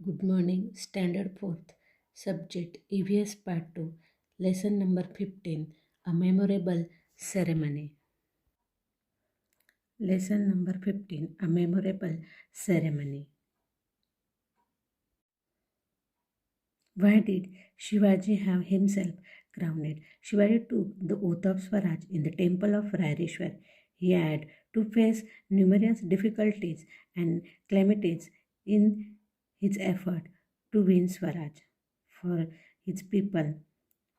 Good morning, Standard 4th, Subject EVS Part 2, Lesson number 15, A Memorable Ceremony. Lesson number 15, A Memorable Ceremony. Why did Shivaji have himself crowned? Shivaji took the oath of Swaraj in the temple of Raireshwar. He had to face numerous difficulties and calamities in his effort to win Swaraj for his people.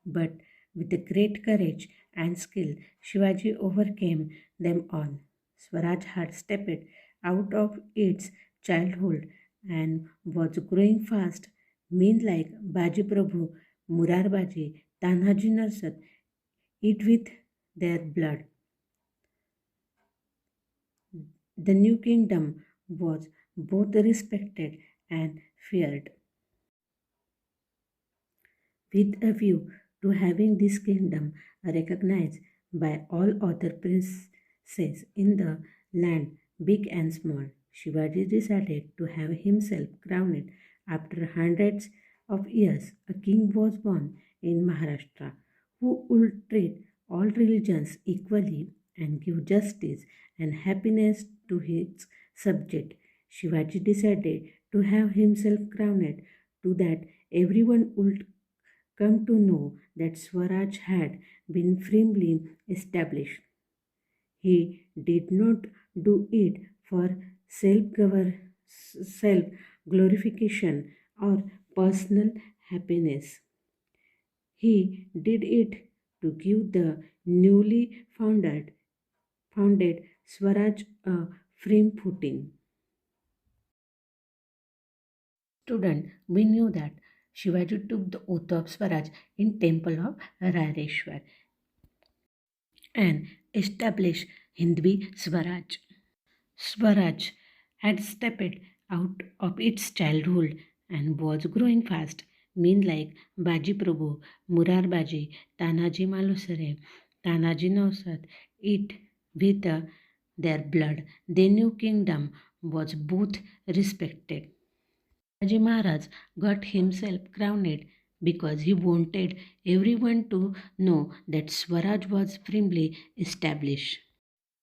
But with a great courage and skill, Shivaji overcame them all. Swaraj had stepped out of its childhood and was growing fast. Men like Baji Prabhu, Murarbaji, Tanhaji Narsat eat with their blood. The new kingdom was both respected and feared. With a view to having this kingdom recognized by all other princes in the land, big and small, Shivaji decided to have himself crowned. After hundreds of years, a king was born in Maharashtra who would treat all religions equally and give justice and happiness to his subject. Shivaji decided to have himself crowned to that everyone would come to know that Swaraj had been firmly established. He did not do it for self glorification or personal happiness. He did it to give the newly founded Swaraj a firm footing. Student, we knew that Shivaji took the oath of Swaraj in temple of Raireshwar and established Hindvi Swaraj. Swaraj had stepped out of its childhood and was growing fast. Men like Baji Prabhu, Murarbaji, Tanaji Malusare, Tanaji Nausad eat with their blood. The new kingdom was both respected. Shivaji Maharaj got himself crowned because he wanted everyone to know that Swaraj was firmly established.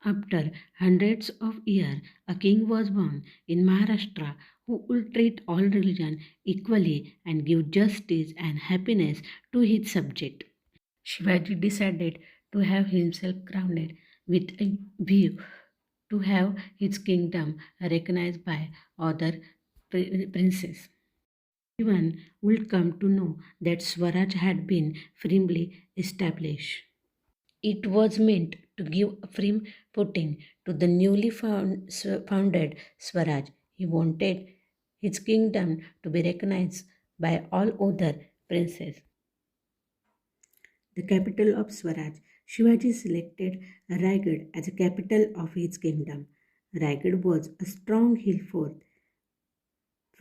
After hundreds of years, a king was born in Maharashtra who would treat all religion equally and give justice and happiness to his subject. Shivaji decided to have himself crowned with a view to have his kingdom recognized by other princes. Everyone would come to know that Swaraj had been firmly established. It was meant to give a firm footing to the newly founded Swaraj. He wanted his kingdom to be recognized by all other princes. The capital of Swaraj. Shivaji selected Raigad as the capital of his kingdom. Raigad was a strong hill fort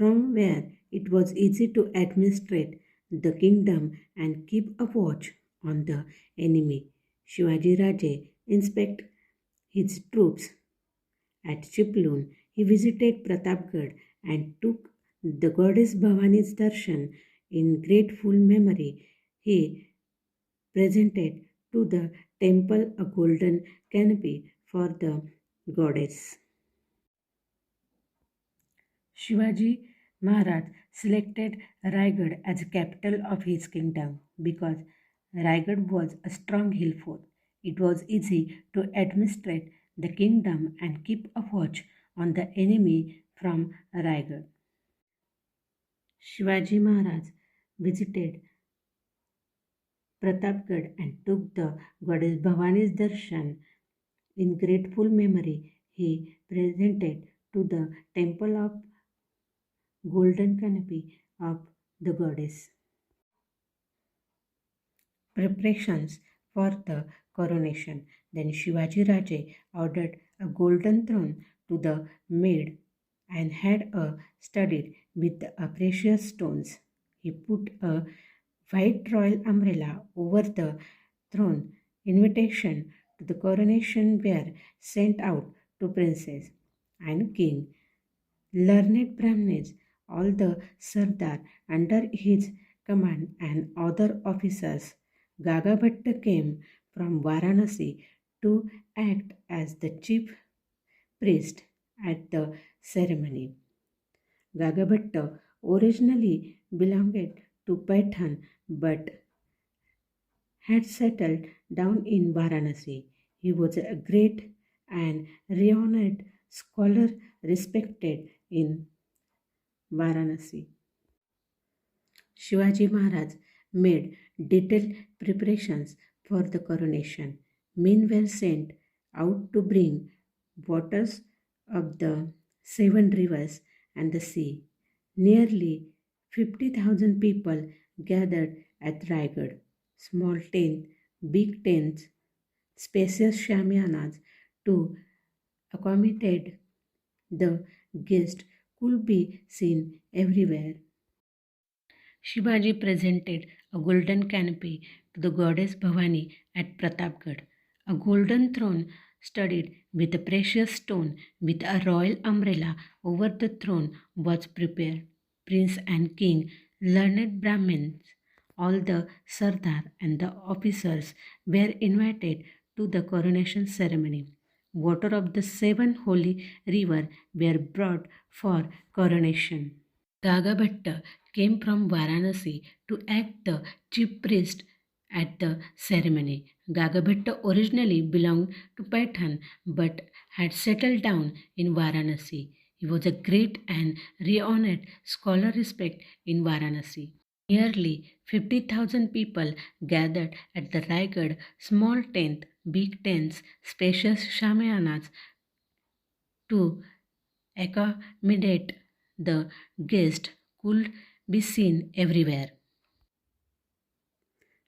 from where it was easy to administrate the kingdom and keep a watch on the enemy. Shivaji Raje inspected his troops at Chiplun. He visited Pratapgarh and took the goddess Bhavani's darshan. In grateful memory, he presented to the temple a golden canopy for the goddess. Shivaji Maharaj selected Raigad as the capital of his kingdom because Raigad was a strong hill fort. It was easy to administrate the kingdom and keep a watch on the enemy from Raigad. Shivaji Maharaj visited Pratapgarh and took the goddess Bhavani's darshan. In grateful memory, he presented to the temple of golden canopy of the goddess. Preparations for the coronation. Then Shivaji Raje ordered a golden throne to the maid and had a studded with precious stones. He put a white royal umbrella over the throne. Invitation to the coronation were sent out to princes and king. Learned Brahmins all the Sardar under his command and other officers. Gagabhatta came from Varanasi to act as the chief priest at the ceremony. Gagabhatta originally belonged to Pathan but had settled down in Varanasi. He was a great and renowned scholar respected in Varanasi. Shivaji Maharaj made detailed preparations for the coronation. Men were sent out to bring waters of the seven rivers and the sea. Nearly 50,000 people gathered at Raigad. Small tents, big tents, spacious shamianas to accommodate the guests could be seen everywhere. Shivaji presented a golden canopy to the goddess Bhavani at Pratapgarh. A golden throne studded with a precious stone with a royal umbrella over the throne was prepared. Prince and king, learned Brahmins, all the Sardar and the officers were invited to the coronation ceremony. Water of the seven holy rivers were brought for coronation. Gagabhatta came from Varanasi to act the chief priest at the ceremony. Gagabhatta originally belonged to Pathan but had settled down in Varanasi. He was a great and renowned scholar respect in Varanasi. Nearly 50,000 people gathered at the Raigad small tent, big tents, spacious shamayanas to accommodate the guest could be seen everywhere.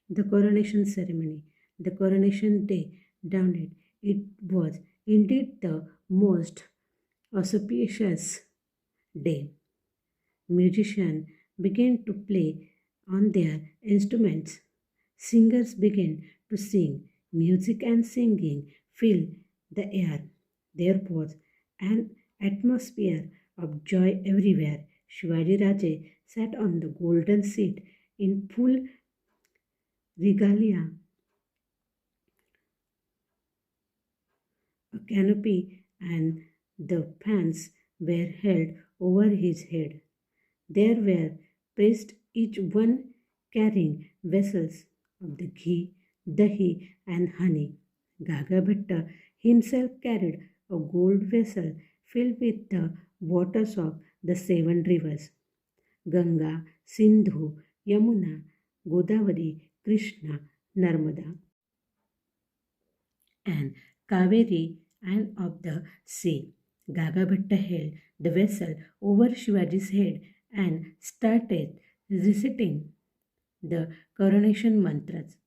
The coronation ceremony. The coronation day dawned. It was indeed the most auspicious day. Musicians began to play on their instruments. Singers began to sing. Music and singing filled the air. There was an atmosphere of joy everywhere. Shivaji Raje sat on the golden seat in full regalia. A canopy and the fans were held over his head. There were priests, each one carrying vessels of the ghee, dahi, and honey. Gagabhatta himself carried a gold vessel filled with the waters of the seven rivers Ganga, Sindhu, Yamuna, Godavari, Krishna, Narmada, and Kaveri and of the sea. Gagabhatta held the vessel over Shivaji's head and started reciting the coronation mantras.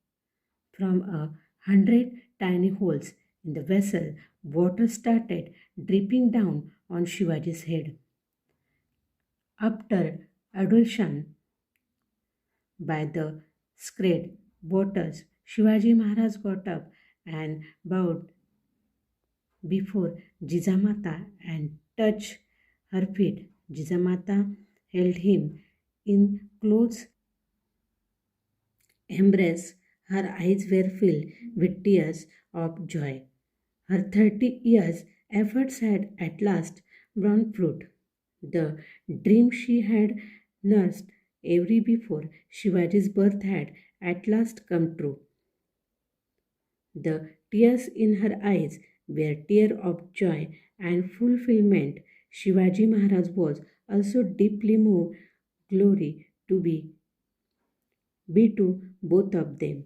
From 100 tiny holes in the vessel, water started dripping down on Shivaji's head. After adulation by the sacred waters, Shivaji Maharaj got up and bowed before Jijamata and touched her feet. Jijamata held him in close embrace. Her eyes were filled with tears of joy. Her 30 years' efforts had at last borne fruit. The dream she had nursed every before Shivaji's birth had at last come true. The tears in her eyes were tears of joy and fulfillment. Shivaji Maharaj was also deeply moved. Glory be to both of them.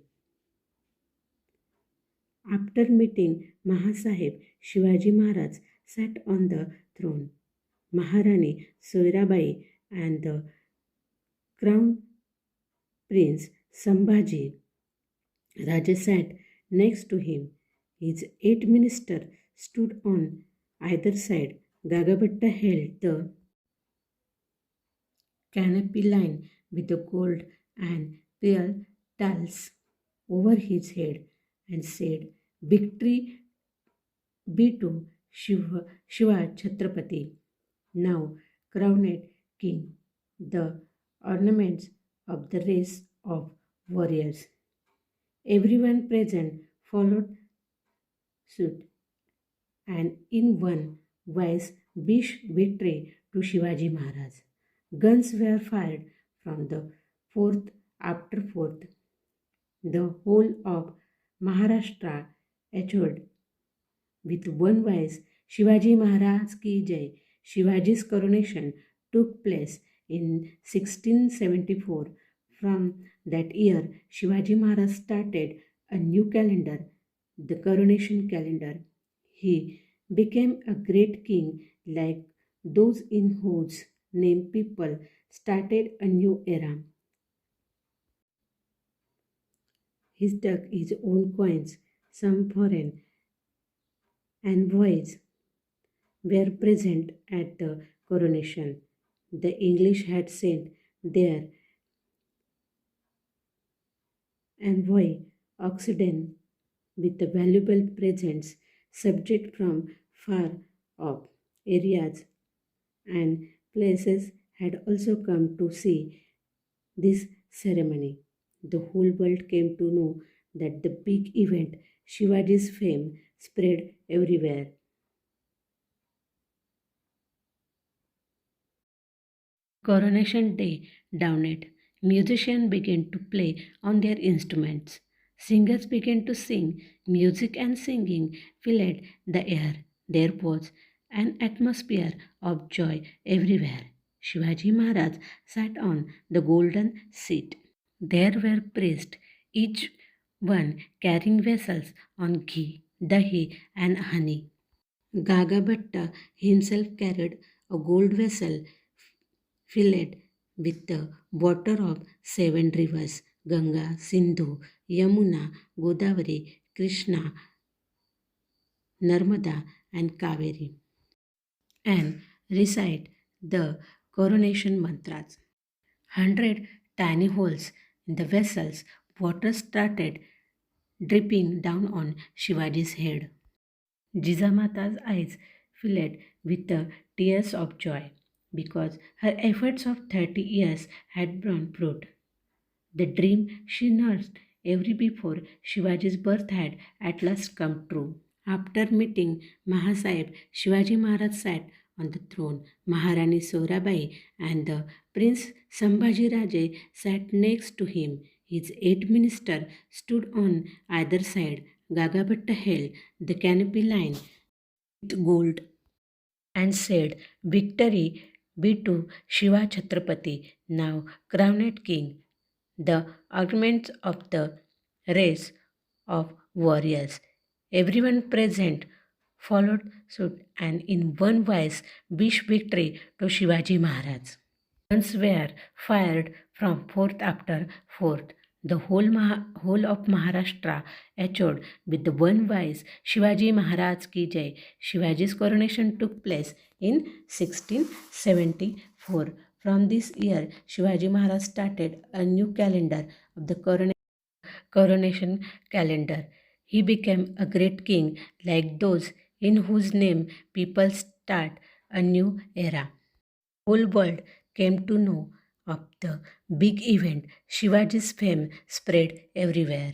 After meeting Mahasahib, Shivaji Maharaj sat on the throne. Maharani Soirabai and the crown prince Sambhaji Raja sat next to him. His 8 ministers stood on either side. Gagabhatta held the canopy line with the gold and pearl tiles over his head and said, Victory be to Shiva Chhatrapati, now crowned king. the ornaments of the race of warriors. Everyone present followed suit, and in one wise wish victory to Shivaji Maharaj. Guns were fired from the fourth after fourth. The whole of Maharashtra echoed with one voice, Shivaji Maharaj ki jai. Shivaji's coronation took place in 1674. From that year, Shivaji Maharaj started a new calendar, the coronation calendar. He became a great king like those in whose name people started a new era. He stuck his own coins, some foreign envoys were present at the coronation. The English had sent their envoy Oxenden with the valuable presents subject from far off areas and places had also come to see this ceremony. The whole world came to know that the big event, Shivaji's fame, spread everywhere. Coronation Day dawned. Musicians began to play on their instruments. Singers began to sing. Music and singing filled the air. There was an atmosphere of joy everywhere. Shivaji Maharaj sat on the golden seat. There were priests, each one carrying vessels on ghee, dahi, and honey. Gagabhatta himself carried a gold vessel filled with the water of seven rivers Ganga, Sindhu, Yamuna, Godavari, Krishna, Narmada, and Kaveri, and recite the coronation mantras. 100 tiny holes in the vessels, water started dripping down on Shivaji's head. Jijamata's eyes filled with the tears of joy because her efforts of 30 years had borne fruit. The dream she nursed every before Shivaji's birth had at last come true. After meeting Mahasaheb, Shivaji Maharaj sat on the throne. Maharani Sorabai and the Prince Sambhaji Raje sat next to him. His eight ministers stood on either side. Gagabhatta held the canopy line with gold and said, Victory be to Shiva Chhatrapati, now crowned king. The arguments of the race of warriors. Everyone present followed suit and in one voice wished victory to Shivaji Maharaj. Guns were fired from fourth after fourth. The whole of Maharashtra echoed with the one voice, Shivaji Maharaj ki jai. Shivaji's coronation took place in 1674. From this year, Shivaji Maharaj started a new calendar of the coronation calendar. He became a great king like those in whose name people start a new era. Whole world came to know of the big event. Shivaji's fame spread everywhere.